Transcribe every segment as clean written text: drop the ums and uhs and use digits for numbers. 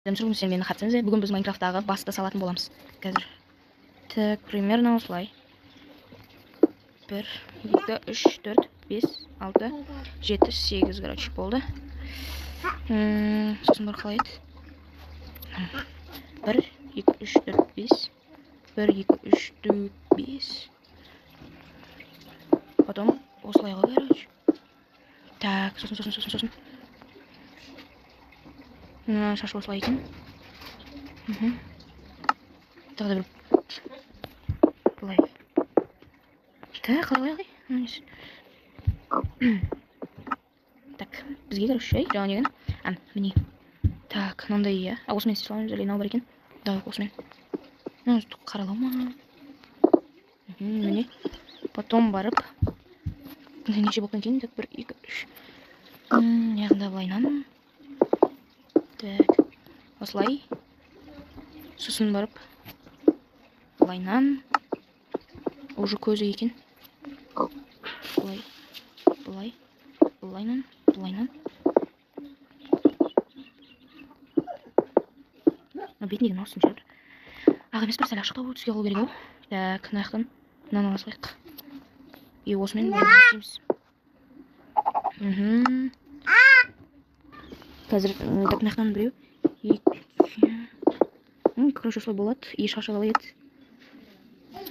сен мені қатысаңыз, бүгін біз Майнкрафттағы басты салатын боламыз. Қазір. Так, примерно осылай. 1, 2, 3, 4, 5, 6, 7, 8, короче, болды. Сосын бір қалай еді? 1, 2, 3, 4, 5. 1, 2, 3, 4, 5. Потом осылай ғой, короче. Так, сосын. Шашы осылай екен. Тағы да бір. Былай. Так, қалай. Так, бізге короче, жаңа неген? Міне. Так, мынандай иә. Осымен істей саламыз, әлейін ал бар екен. Давай осымен. Қаралама. Міне. Потом барып. Неше болған кейін, так, 1, 2, 3. Яғында былайнан. Так, осылай. Сосын барып. Былайнан. Уже көзі екен. Былайнан. Бет неден аусын жер. Ақ емес бір сәл ашықта болып түске қалу керек ау. Так, наяқтан. Мынаны аласылайық. И осымен істейміз. Қазір так наяқтан біреу. Короче, осылай болады. И шашы қалай еді.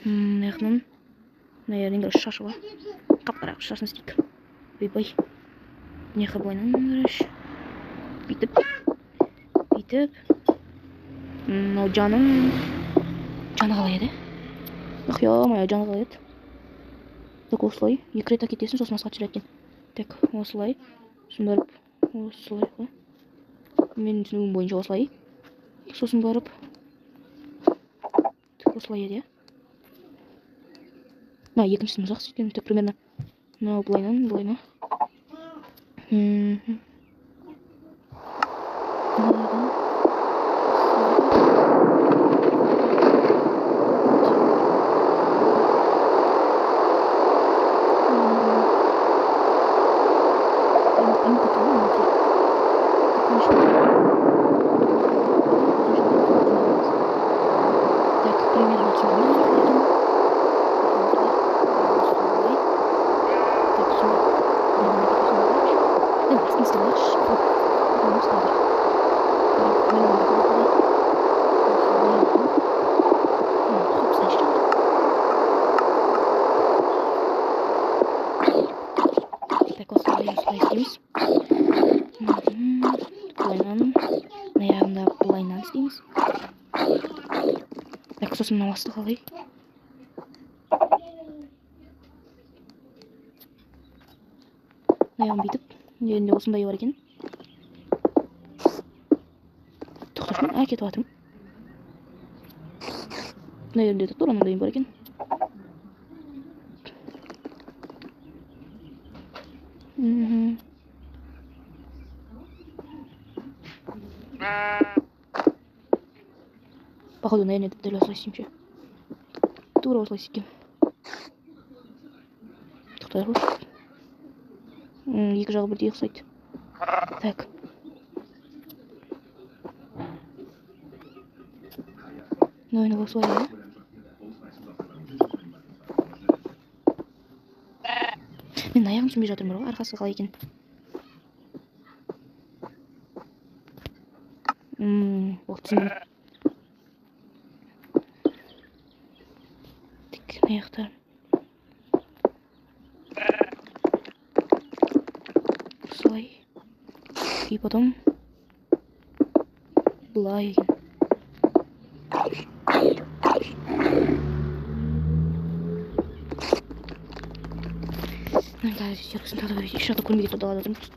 Наяқтан. Наверное, короче, шашы ба. Қап-қарақ шашын істейік. Бай. Неқы былайнан, короче. Бүйтіп. Мынау жаны қалай еді? Ах, ё-моё, жаны қалай еді? Так, осылай. Екі рет әкетесің, сосын асқа түсір әткен. Так, осылай. Сосын барып, осылай ғой. Менің түсінуім бойынша осылай. Сосын барып. Так, осылай еді, я? Екіншісін ұзақ сөйткен. Так, примерно. Мынау былайна. Былайнан істейміз. Так, сосын мынау асты қалай. Аяғын бүйтіп, жерінде осындай бар екен. Тоқтасын, кетіп атым. Жерінде тұр, анандай бар екен. Походу, наверное, это дәл осылай істеймін ше. Тура осылай істеймін. Тоқтай ғой. Екі жағы бірдей ұқсайды. Так. Наверное, осылай, да? Мен аяғым түсінбей жатырмын ғой, арқасы қалай екен. Түсіндім. Аяқтар. Осылай. И потом былай екен. Қазір серкісін тағы да ешқада көрмеге тұрдалады отырмыз.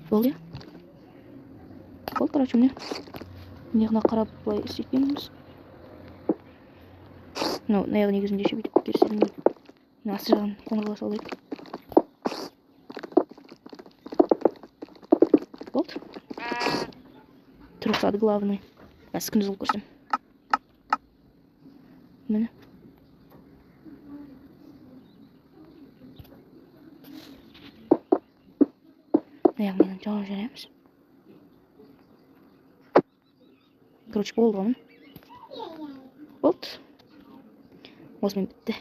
Болды, я? Болды, короче, мне неғына қарап былай істейтініміз. Наверное, негізінде ше бүйтіп керісетін. Асты жағын қоңырға салайық. болды. Тұрғысады главный. Аз күндіз қылып көрсем. Міне. Аяғымнан жауып жараймыз. Короче, болды оның. Болды. Осымен бітті.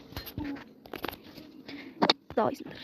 Давайсыңдар.